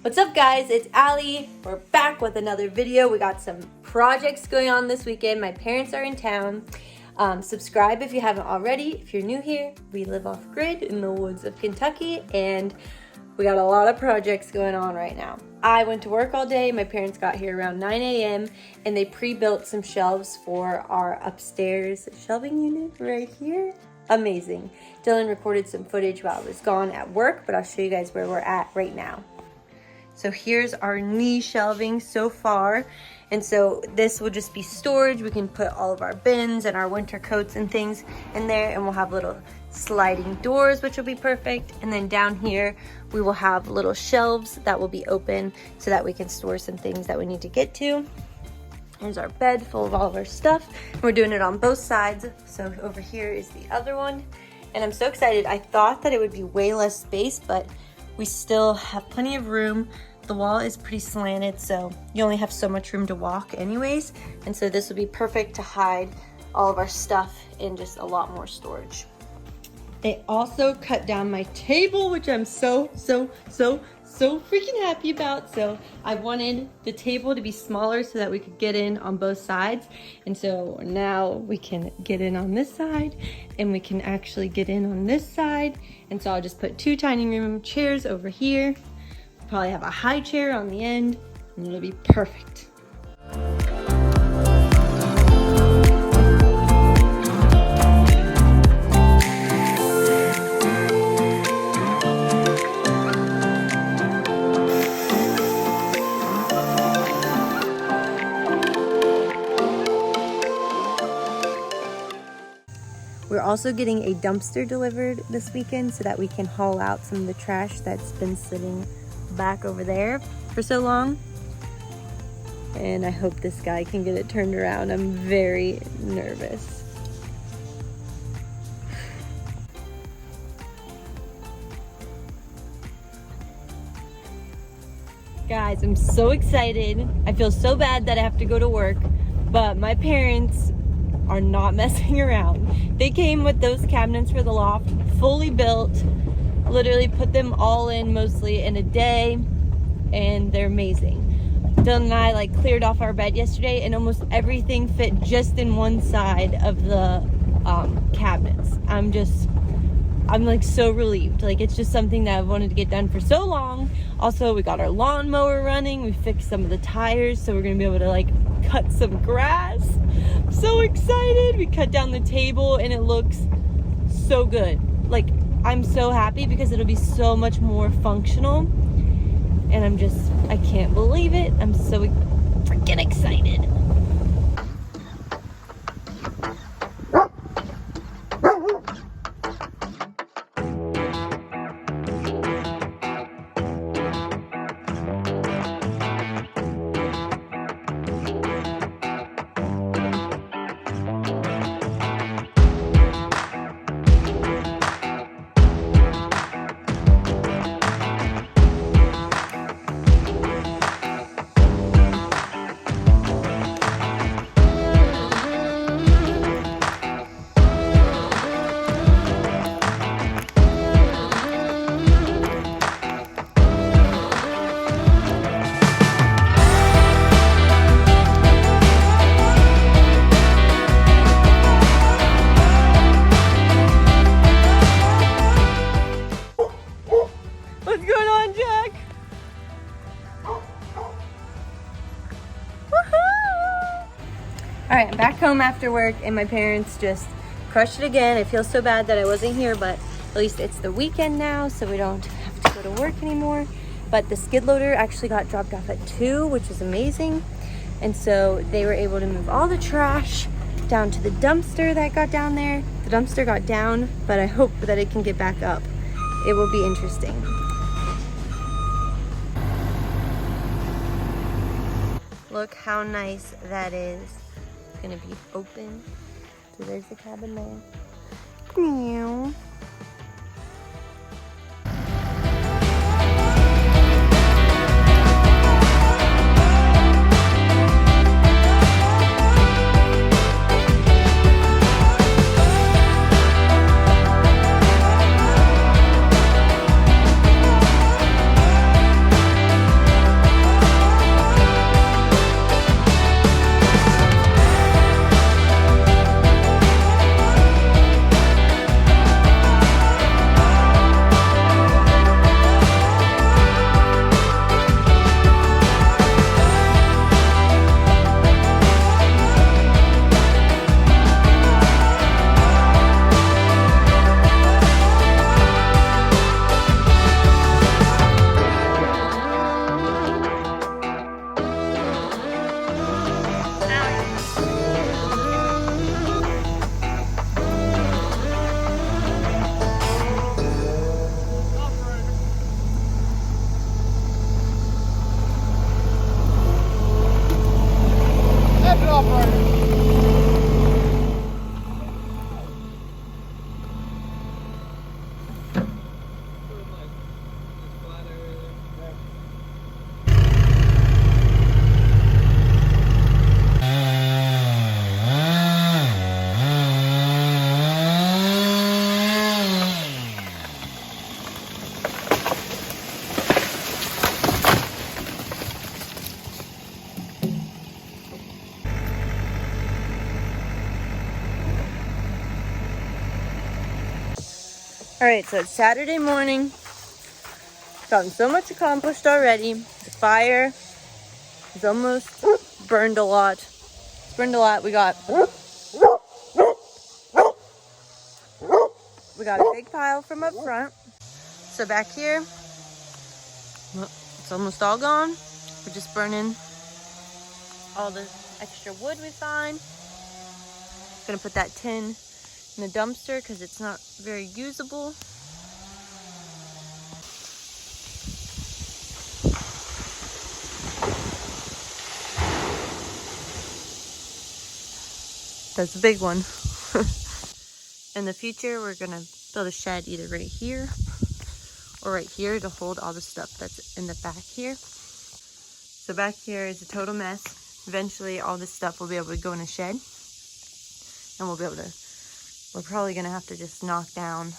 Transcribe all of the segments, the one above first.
What's up guys, it's Allie. We're back with another video. We got some projects going on this weekend. My parents are in town. Subscribe if you haven't already. If you're new here, we live off grid in the woods of Kentucky and we got a lot of projects going on right now. I went to work all day. My parents got here around 9 a.m. and they pre-built some shelves for our upstairs shelving unit right here. Amazing. Dylan recorded some footage while I was gone at work, but I'll show you guys where we're at right now. So here's our knee shelving so far. And so this will just be storage. We can put all of our bins and our winter coats and things in there, and we'll have little sliding doors, which will be perfect. And then down here, we will have little shelves that will be open so that we can store some things that we need to get to. Here's our bed full of all of our stuff. We're doing it on both sides. So over here is the other one. And I'm so excited. I thought that it would be way less space, but we still have plenty of room. The wall is pretty slanted, so you only have so much room to walk anyways. And so this will be perfect to hide all of our stuff in just a lot more storage. They also cut down my table, which I'm so freaking happy about. So I wanted the table to be smaller so that we could get in on both sides. And so now we can get in on this side and we can actually get in on this side. And so I'll just put two tiny room chairs over here. Probably have a high chair on the end and it'll be perfect. We're also getting a dumpster delivered this weekend so that we can haul out some of the trash that's been sitting back over there for so long. And I hope this guy can get it turned around. I'm very nervous. Guys, I'm so excited. I feel so bad that I have to go to work, but my parents are not messing around. They came with those cabinets for the loft, fully built, literally put them all in mostly in a day, and they're amazing. Dylan and I cleared off our bed yesterday and almost everything fit just in one side of the cabinets. I'm so relieved. It's just something that I've wanted to get done for so long. Also, we got our lawnmower running. We fixed some of the tires, so we're gonna be able to cut some grass. I'm so excited. We cut down the table and it looks so good. I'm so happy because it'll be so much more functional. And I can't believe it. I'm so freaking excited. All right, I'm back home after work and my parents just crushed it again. I feel so bad that I wasn't here, but at least it's the weekend now, so we don't have to go to work anymore. But the skid loader actually got dropped off at 2, which is amazing. And so they were able to move all the trash down to the dumpster that got down there. The dumpster got down, but I hope that it can get back up. It will be interesting. Look how nice that is. Gonna be open. So there's the cabin there. Meow. All right, so it's Saturday morning. Gotten so much accomplished already. The fire is almost burned a lot. It's burned a lot. We got a big pile from up front. So back here, well, it's almost all gone. We're just burning all the extra wood we find. Gonna put that tin in the dumpster because it's not very usable. That's a big one. In the future, we're gonna build a shed either right here or right here to hold all the stuff that's in the back here. So back here is a total mess. Eventually, all this stuff will be able to go in a shed, and we're probably gonna have to just knock down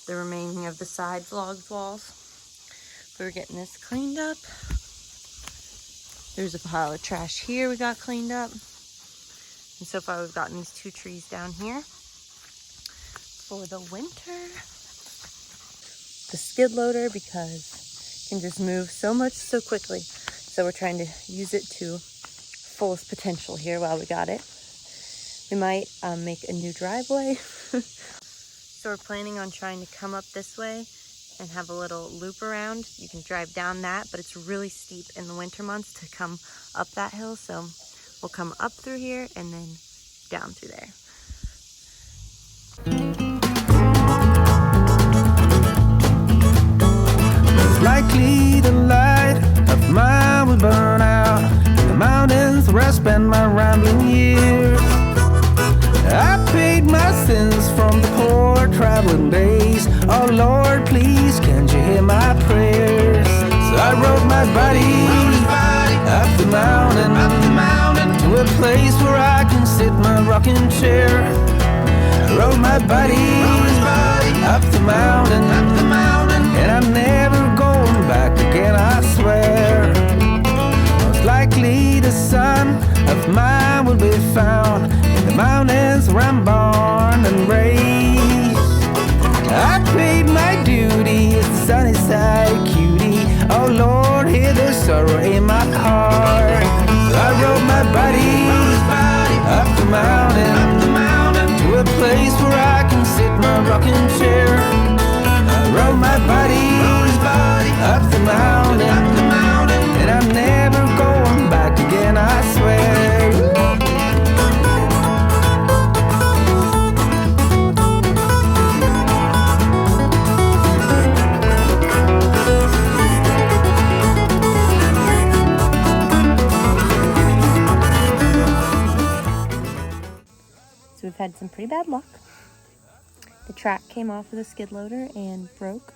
the remaining of the side vlogs walls. We're getting this cleaned up. There's a pile of trash here we got cleaned up. And so far we've gotten these 2 trees down here for the winter. The skid loader, because it can just move so much so quickly. So we're trying to use it to fullest potential here while we got it. We might make a new driveway. So we're planning on trying to come up this way and have a little loop around. You can drive down that, but it's really steep in the winter months to come up that hill. So we'll come up through here and then down through there. It's likely the light of mine will burn out in the mountains where I spend my rambling years. I paid my sins from the poor traveling days. Oh Lord, please, can't you hear my prayers? So I rode my body up the mountain, to a place where I can sit my rocking chair. I rode my body up the mountain, and I'm never going back again, I swear. Most likely the son of mine will be found in the mountains where I'm born and raised. I paid my duty as the sunny side cutie. Oh Lord, hear the sorrow in my heart. So I rode my body up the mountain, to a place where I can sit my rocking chair. I rode my body up the mountain, and I'm never going back again, I swear. So we've had some pretty bad luck. The track came off of the skid loader and broke.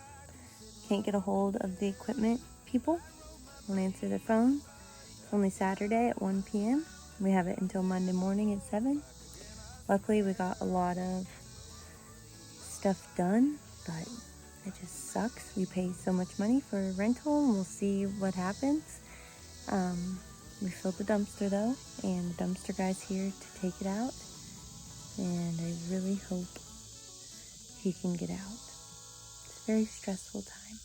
Can't get a hold of the equipment people. Won't answer their phone. It's only Saturday at 1 p.m. We have it until Monday morning at 7. Luckily, we got a lot of stuff done, but it just sucks. We pay so much money for a rental, and we'll see what happens. We filled the dumpster though, and the dumpster guy's here to take it out. And I really hope he can get out. It's a very stressful time.